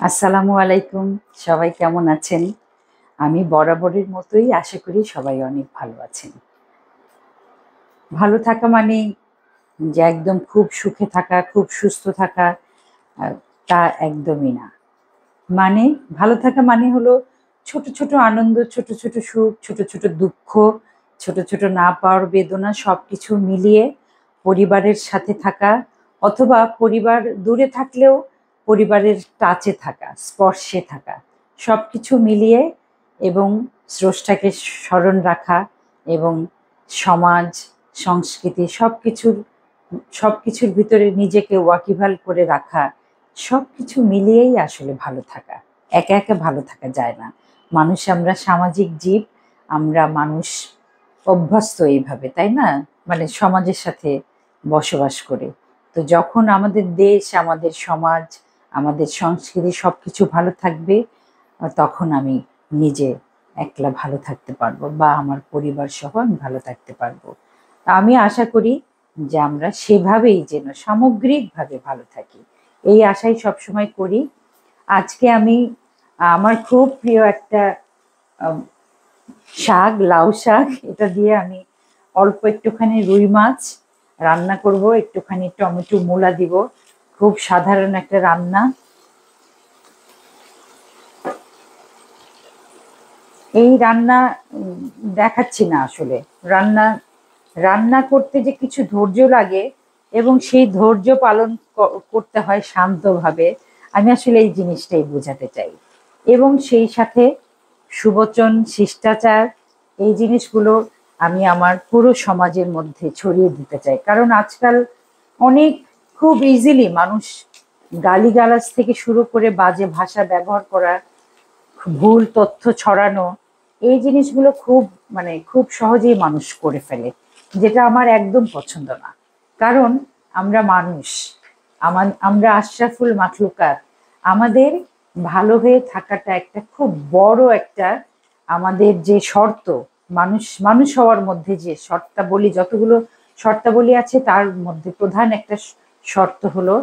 আসসালামু আলাইকুম। সবাই কেমন আছেন? আমি বরাবরের মতোই আশা করি সবাই অনেক ভালো আছেন। ভালো থাকা মানে যে একদম খুব সুখে থাকা, খুব সুস্থ থাকা আ তা একদমই না। মানে ভালো থাকা মানে হলো ছোট, ছোট আনন্দ, ছোট, ছোট সুখ, ছোট, ছোট দুঃখ, ছোট, ছোট না পাওয়ার বেদনা সবকিছু মিলিয়ে পরিবারের সাথে থাকা অথবা পরিবার দূরে থাকলেও পরিবারের টাচে থাকা, স্পর্শে থাকা। সবকিছু মিলিয়ে এবং স্রষ্টাকে স্মরণ রাখা এবং সমাজ, সংস্কৃতি সবকিছুর ভিতরে নিজেকে ওয়াকিবহাল করে রাখা সবকিছু মিলিয়েই আসলে ভালো থাকা। একা, একা ভালো থাকা যায় না। আমরা সামাজিক জীব, আমরা মানুষ অভ্যস্ত এইভাবে, তাই না? মানে সমাজের সাথে বসবাস করে। তো যখন আমাদের দেশ, আমাদের সমাজ, আমাদের সংস্কৃতি সবকিছু ভালো থাকবে, তখন আমি নিজে একলা ভালো থাকতে পারবো বা আমার পরিবার সহ আমি ভালো থাকতে পারবো। তা আমি আশা করি যে আমরা সেভাবেই যেন সামগ্রিকভাবে ভালো থাকি। এই আশাই সবসময় করি। আজকে আমি আমার খুব প্রিয় একটা আম শাক, লাউ শাক, এটা দিয়ে আমি অল্প একটুখানি রুই মাছ রান্না করব, একটুখানি টমেটো মূলা দিব। খুব সাধারণ একটা রান্না। এই রান্না দেখাচ্ছি না আসলে। রান্না রান্না করতে যে কিছু ধৈর্য লাগে এবং সেই ধৈর্য পালন করতে হয় শান্তভাবে। আমি আসলে এই জিনিসটাই বোঝাতে চাই। এবং সেই সাথে সুবচন, শিষ্টাচার এই জিনিসগুলো আমি আমার পুরো সমাজের মধ্যে ছড়িয়ে দিতে চাই। কারণ আজকাল অনেক খুব ইজিলি মানুষ গালিগালাজ থেকে শুরু করে বাজে ভাষা ব্যবহার করা, ভুল তথ্য ছড়ানো এই জিনিসগুলো খুব সহজেই মানুষ করে ফেলে, যেটা আমার একদম পছন্দ না। কারণ আমরা মানুষ, আমরা আশরাফুল মাখলুকাত। আমাদের ভালো হয়ে থাকাটা একটা খুব বড় একটা আমাদের যে শর্ত, মানুষ হওয়ার মধ্যে যে যতগুলো শর্তাবলী আছে তার মধ্যে প্রধান একটা শর্ত হলো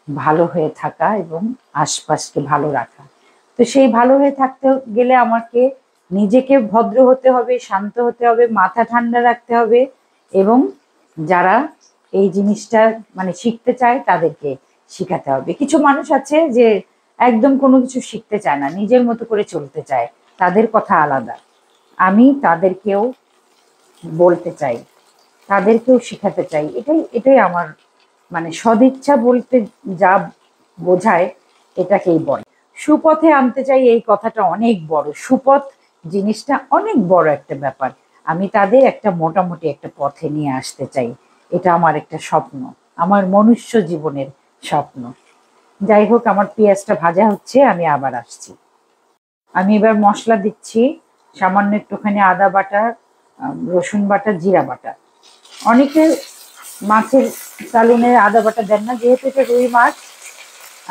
ভালো হয়ে থাকা এবং আশপাশকে ভালো রাখা। তো সেই ভালো হয়ে থাকতে গেলে আমাকে নিজেকে ভদ্র হতে হবে, শান্ত হতে হবে, মাথা ঠান্ডা রাখতে হবে এবং যারা এই জিনিসটা মানে শিখতে চায় তাদেরকে শিখাতে হবে। কিছু মানুষ আছে যে একদম কোনো কিছু শিখতে চায় না, নিজের মতো করে চলতে চায়, তাদের কথা আলাদা। আমি তাদেরকেও বলতে চাই, তাদেরকেও শিখাতে চাই। এটাই আমার মানে সদিচ্ছা বলতে যা বোঝায় এটাকেই বলে। সুপথে আনতে চাই, এই কথাটা অনেক বড়। সুপথ জিনিসটা অনেক বড় একটা ব্যাপার। আমি তাদের একটা মোটামুটি একটা পথে নিয়ে আসতে চাই। এটা আমার একটা স্বপ্ন, আমার মনুষ্য জীবনের স্বপ্ন। যাই হোক, আমার পেঁয়াজটা ভাজা হচ্ছে, আমি আবার আসছি। আমি এবার মশলা দিচ্ছি, সামান্য একটুখানি আদা বাটা, রসুন বাটা, জিরা বাটা। অনেকে মাছের সালুনের আদা বাটা দেন না, যেহেতু এটা রুই মাছ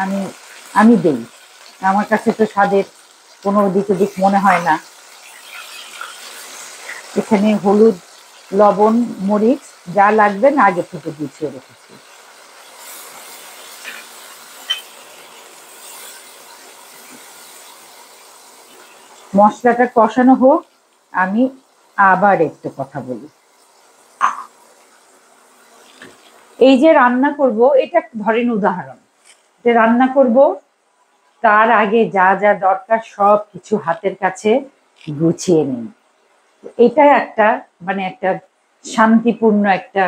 আমি আমি দেই। আমার কাছে তো স্বাদের কোনো দিক ওদিক মনে হয় না। এখানে হলুদ, লবণ, মরিচ যা লাগবে না আগে থেকে গুছিয়ে রেখেছি। মশলাটা কষানো হোক, আমি আবার একটু কথা বলি। এই যে রান্না করব, এটা ধরেন উদাহরণ যে রান্না করব, তার আগে যা যা দরকার সব কিছু হাতের কাছে গুছিয়ে নিই। এটা একটা মানে একটা শান্তিপূর্ণ একটা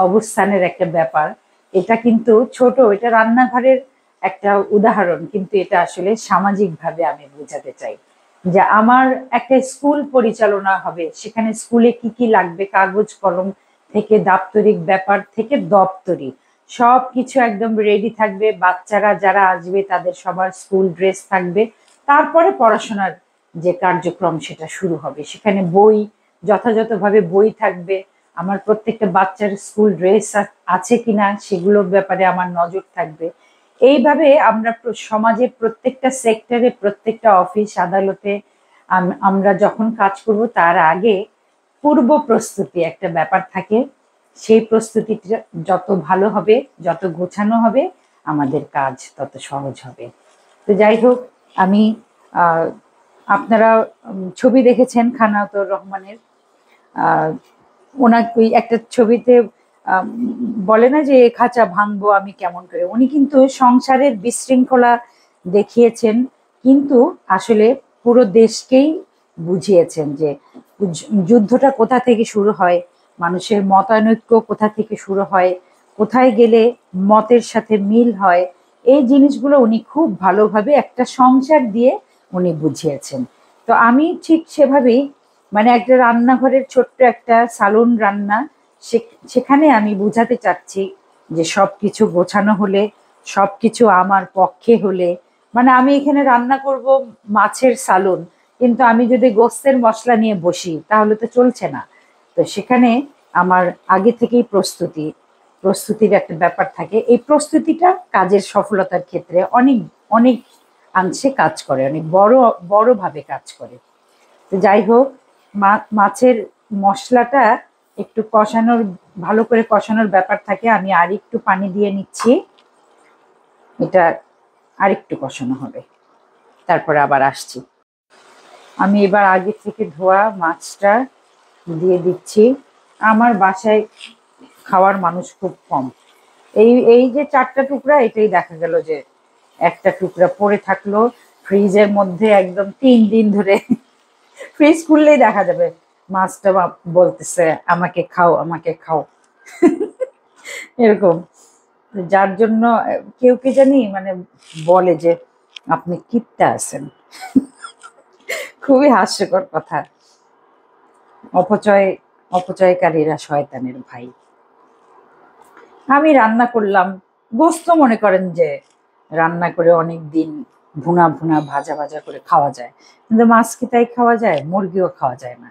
অবস্থানের একটা ব্যাপার। এটা কিন্তু ছোট, এটা রান্নাঘরের একটা উদাহরণ, কিন্তু এটা আসলে সামাজিকভাবে আমি বোঝাতে চাই যে আমার একটা স্কুল পরিচালনা হবে, সেখানে স্কুলে কি কি লাগবে, কাগজ কলম থেকে দাপ্তরিক ব্যাপার থেকে দপ্তরি সব কিছু একদম রেডি থাকবে। বাচ্চারা যারা আসবে তাদের সবার স্কুল ড্রেস থাকবে। তারপরে পড়াশোনার যে কার্যক্রম সেটা শুরু হবে। সেখানে বই, যথাযথভাবে বই থাকবে। আমার প্রত্যেকটা বাচ্চার স্কুল ড্রেস আছে কিনা সেগুলোর ব্যাপারে আমার নজর থাকবে। এইভাবে আমরা সমাজের প্রত্যেকটা সেক্টরে, প্রত্যেকটা অফিস আদালতে আমরা যখন কাজ করব তার আগে পূর্ব প্রস্তুতি একটা ব্যাপার থাকে। সেই প্রস্তুতিটা যত ভালো হবে, যত গোছানো হবে, আমাদের কাজ তত সহজ হবে। তো যাই হোক, আমি আহ, আপনারা ছবি দেখেছেন খানাউতুর রহমানের। ওনার ওই একটা ছবিতে আহ, বলে না যে এ খাঁচা ভাঙবো আমি কেমন করে, উনি কিন্তু সংসারের বিশৃঙ্খলা দেখিয়েছেন, কিন্তু আসলে পুরো দেশকেই বুঝিয়েছেন যে যুদ্ধটা কোথা থেকে শুরু হয়, মানুষের মতানৈক্য কোথা থেকে শুরু হয়, কোথায় গেলে মতের সাথে মিল হয়। এই জিনিসগুলো উনি খুব ভালোভাবে একটা সংসার দিয়ে উনি বুঝিয়েছেন। তো আমি ঠিক সেভাবেই, মানে একটা রান্নাঘরের ছোট্ট একটা সালুন রান্না, সেখানে আমি বুঝাতে চাচ্ছি যে সবকিছু গোছানো হলে, সবকিছু আমার পক্ষে হলে, মানে আমি এখানে রান্না করব মাছের সালুন, কিন্তু আমি যদি গোস্তের মশলা নিয়ে বসি তাহলে তো চলছে না। তো সেখানে আমার আগে থেকেই প্রস্তুতির একটা ব্যাপার থাকে। এই প্রস্তুতিটা কাজের সফলতার ক্ষেত্রে অনেক অনেক অংশে কাজ করে, অনেক বড়ভাবে কাজ করে। তো যাই হোক, মাছের মশলাটা একটু কষানোর, ভালো করে কষানোর ব্যাপার থাকে। আমি আর একটু পানি দিয়ে নিচ্ছি, এটা আরেকটু কষানো হবে, তারপরে আবার আসছি। আমি এবার আগে থেকে ধোয়া মাছটা দিয়ে দিচ্ছি। আমার বাসায় খাওয়ার মানুষ খুব কম। এই এই যে 4টা টুকরা, এটাই দেখা গেল যে একটা টুকরা পড়ে থাকলো ফ্রিজের মধ্যে একদম 3 দিন ধরে। ফ্রিজ খুললেই দেখা যাবে মাছটা বলতেছে আমাকে খাও, আমাকে খাও। এরকম। যার জন্য কেউ কে জানি মানে বলে যে আপনি কিপটা আছেন। খুবই হাস্যকর কথা। অপচয়, অপচয়কারীরা শয়তানের ভাই। আমি রান্না করলাম গোস্ত, মনে করেন যে রান্না করে অনেক দিন ভুনা ভুনা ভাজা ভাজা করে খাওয়া যায়, কিন্তু মাছ কি তাই খাওয়া যায়? মুরগিও খাওয়া যায় না।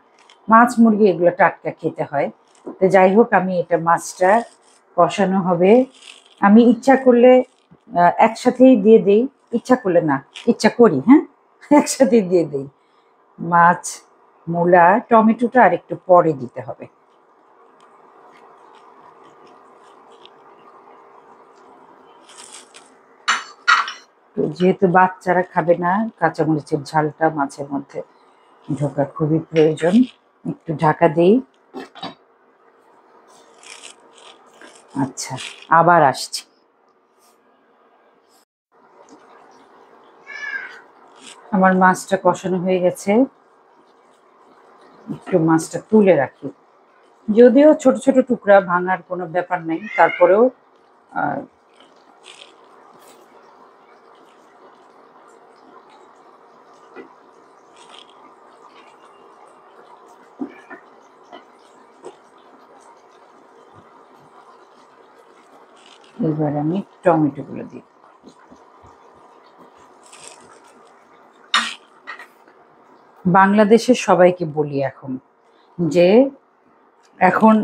মাছ মুরগি এগুলো টাটকা খেতে হয়। তো যাই হোক, আমি এটা মাছটা কষানো হবে। আমি ইচ্ছা করলে একসাথেই দিয়ে দেই, ইচ্ছা করলে না, ইচ্ছা করি, হ্যাঁ, একসাথেই দিয়ে দেই। মাছ, মূলা, টমেটোটা আর একটু পরে দিতে হবে। তো যেহেতু বাচ্চারা খাবে না, কাঁচামরিচের ঝালটা মাছের মধ্যে ঢোকা খুবই প্রয়োজন। একটু ঢাকা দেই। আচ্ছা, আবার আসছি। আমার মাছটা কষানো হয়ে গেছে, একটু মাছটা তুলে রাখি। যদিও ছোট ছোট টুকরা, ভাঙার কোনো ব্যাপার নাই, তারপরেও এবার আমি টমেটোগুলো দিই। বাংলাদেশের সবাইকে বলি এখন যে এখন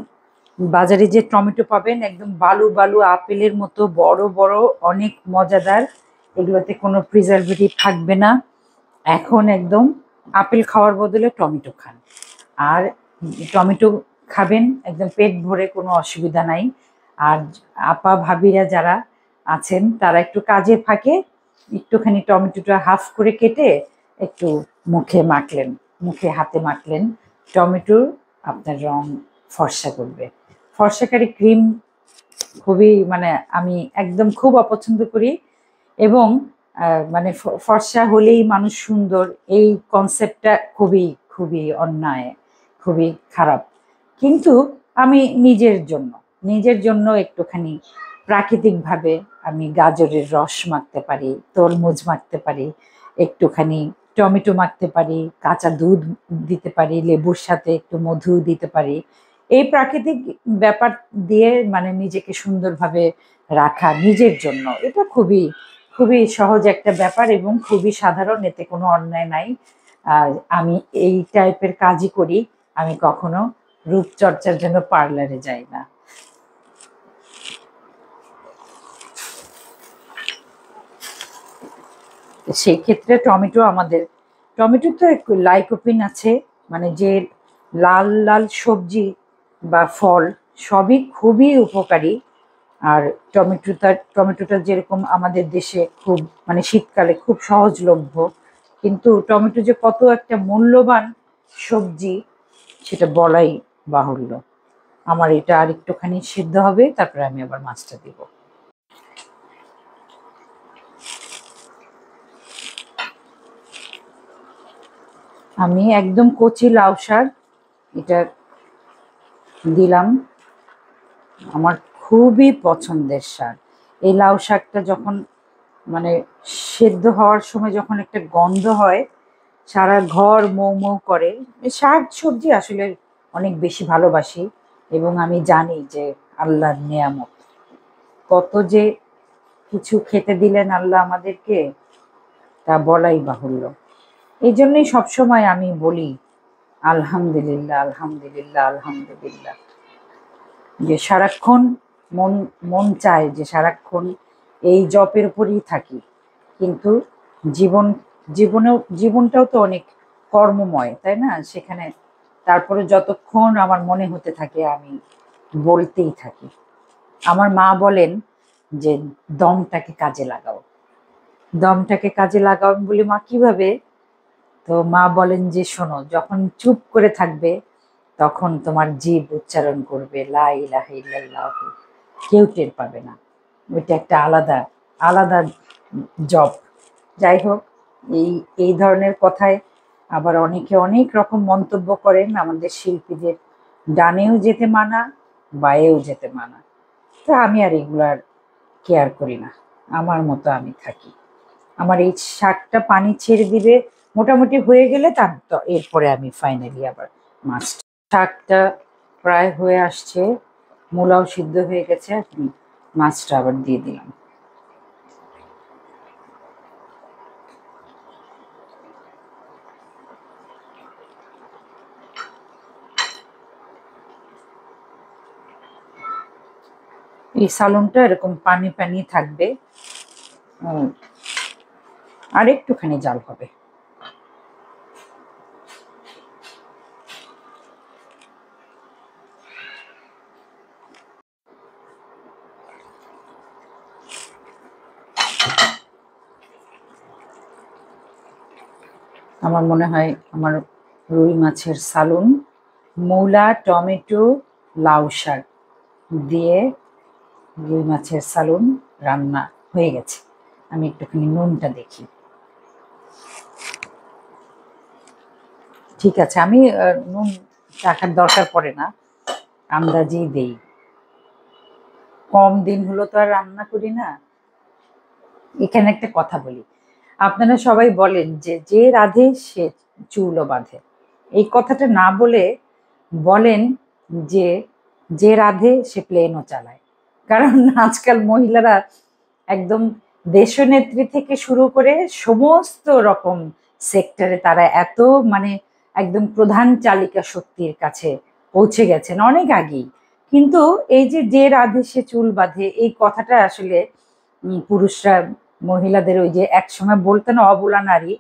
বাজারে যে টমেটো পাবেন একদম বালু বালু আপেলের মতো বড় বড়, অনেক মজাদার, এগুলোতে কোনো প্রিজারভেটিভ থাকবে না। এখন একদম আপেল খাওয়ার বদলে টমেটো খান, আর টমেটো খাবেন একদম পেট ভরে, কোনো অসুবিধা নাই। আর আপা ভাবিরা যারা আছেন তারা একটু কাজে ফাঁকে একটুখানি টমেটোটা হাফ করে কেটে একটু মুখে মাখলেন, মুখে হাতে মাখলেন, টমেটো আপনার রং ফর্সা করবে। ফর্সাকারী ক্রিম খুবই, মানে আমি একদম খুব অপছন্দ করি। এবং মানে ফর্সা হলেই মানুষ সুন্দর, এই কনসেপ্টটা খুবই খুবই অন্যায়, খুবই খারাপ। কিন্তু আমি নিজের জন্য একটুখানি প্রাকৃতিকভাবে আমি গাজরের রস মাখতে পারি, তরমুজ মাখতে পারি, একটুখানি টমেটো মাখতে পারি, কাঁচা দুধ দিতে পারি, লেবুর সাথে একটু মধু দিতে পারি। এই প্রাকৃতিক ব্যাপার দিয়ে মানে নিজেকে সুন্দরভাবে রাখা নিজের জন্য, এটা খুবই খুবই সহজ একটা ব্যাপার এবং খুবই সাধারণ, এতে কোনো অন্যায় নাই। আর আমি এই টাইপের কাজই করি, আমি কখনো রূপচর্চার জন্য পার্লারে যাই না। সেই ক্ষেত্রে টমেটো তো একটু লাইকোপিন আছে, মানে যে লাল লাল সবজি বা ফল সবই খুবই উপকারী। আর টমেটোটা যেরকম আমাদের দেশে খুব মানে শীতকালে খুব সহজলভ্য, কিন্তু টমেটো যে কত একটা মূল্যবান সবজি সেটা বলাই বাহুল্য। আমার এটা আর একটুখানি সিদ্ধ হবে, তারপরে আমি আবার মাছটা দিব। আমি একদম কচি লাউ শাক এটা দিলাম। আমার খুবই পছন্দের শাক। এই লাউ শাকটা যখন মানে সেদ্ধ হওয়ার সময় যখন একটা গন্ধ হয়, সারা ঘর মৌ মৌ করে। শাক সবজি আসলে অনেক বেশি ভালোবাসি, এবং আমি জানি যে আল্লাহর নেয়ামত, কত যে কিছু খেতে দিলেন আল্লাহ আমাদেরকে, তা বলাই বাহুল্য। এই জন্যই সবসময় আমি বলি আলহামদুলিল্লাহ, আলহামদুলিল্লাহ, আলহামদুলিল্লাহ। যে সারাক্ষণ মন মন চায় যে সারাক্ষণ এই জপের উপরই থাকি, কিন্তু জীবন জীবনটাও তো অনেক কর্মময়, তাই না? সেখানে তারপরে যতক্ষণ আমার মনে হতে থাকে আমি বলতেই থাকি। আমার মা বলেন যে দমটাকে কাজে লাগাও, দমটাকে কাজে লাগাও। আমি বলি মা কিভাবে? তো মা বলেন যে শোনো, যখন চুপ করে থাকবে তখন তোমার জিভ উচ্চারণ করবে লা ইলাহা ইল্লাল্লাহু, কেউ টের পাবে না। ওইটা একটা আলাদা আলাদা জব। যাই হোক, এই এই ধরনের কথায় আবার অনেকে অনেক রকম মন্তব্য করেন। আমাদের শিল্পীদের ডানেও যেতে মানা, বায়েও যেতে মানা। তো আমি আর এগুলার কেয়ার করি না, আমার মতো আমি থাকি। আমার এই শাকটা পানি ছেড়ে দিবে, মোটামুটি হয়ে গেলে এরপরে আমি ফাইনালি আবার মাছ। শাকটা প্রায় হয়ে আসছে, মূলাও সিদ্ধ হয়ে গেছে, এখন মাছটা আবার দিয়ে দিলাম। এই সালনটা এরকম পানি পানি থাকবে, আর একটুখানি জাল হবে। আমার মনে হয় আমার রুই মাছের সালুন, মূলা, টমেটো, লাউ শাক দিয়ে রুই মাছের সালুন রান্না হয়ে গেছে। আমি একটুখানি নুনটা দেখি। ঠিক আছে, আমি নুন রাখার দরকার পড়ে না, আন্দাজেই দেই। কম দিন হলো তো আর রান্না করি না। এখানে একটা কথা বলি, আপনারা সবাই বলেন যে যে রাঁধে সে চুলও বাঁধে। এই কথাটা না বলে বলেন যে যে রাঁধে সে প্লেনও চালায়। কারণ আজকাল মহিলারা একদম দেশনেত্রী থেকে শুরু করে সমস্ত রকম সেক্টরে তারা এত মানে একদম প্রধান চালিকা শক্তির কাছে পৌঁছে গেছেন অনেক আগেই। কিন্তু এই যে যে রাঁধে সে চুল বাঁধে, এই কথাটা আসলে পুরুষরা মহিলাদের ওই যে একসময় বলতেন অবলা নারী,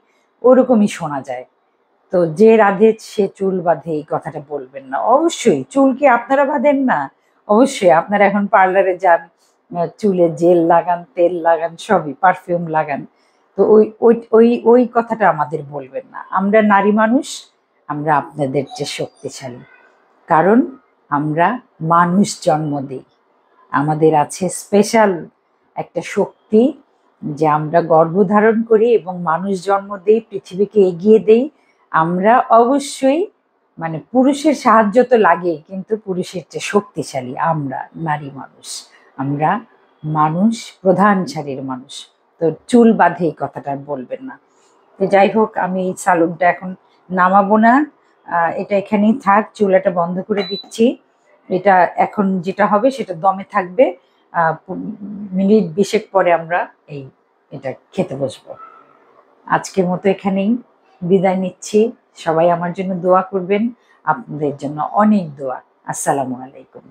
ওরকমই শোনা যায়। তো যে রাধে সে চুল বাঁধে, এই কথাটা বলবেন না। অবশ্যই চুল কি আপনারা বাঁধেন না? অবশ্যই আপনারা এখন পার্লারে যান, চুলে জেল লাগান, তেল লাগান, সবই পারফিউম লাগান। তো ওই ওই ওই ওই কথাটা আমাদের বলবেন না। আমরা নারী মানুষ, আমরা আপনাদের চেয়ে শক্তিশালী, কারণ আমরা মানুষ জন্ম দিই। আমাদের আছে স্পেশাল একটা শক্তি, যে আমরা গর্ভধারণ করি এবং মানুষ জন্ম দেই, পৃথিবীকে এগিয়ে দেই। আমরা অবশ্যই মানে পুরুষের সাহায্য তো লাগে, কিন্তু পুরুষের চেয়ে শক্তিশালী আমরা নারী মানুষ। আমরা মানুষ, প্রধান সারির মানুষ। তো চুল বাঁধে এই কথাটা বলবেন না। তো যাই হোক, আমি এই সালুনটা এখন নামাবো না, এটা এখানেই থাক, চুলাটা বন্ধ করে দিচ্ছি। এটা এখন যেটা হবে সেটা দমে থাকবে। মিনিট ২০ পরে আমরা এটা খেতে বসবো। আজকের মতো এখানেই বিদায় নিচ্ছি। সবাই আমার জন্য দোয়া করবেন, আপনাদের জন্য অনেক দোয়া। আসসালামু আলাইকুম।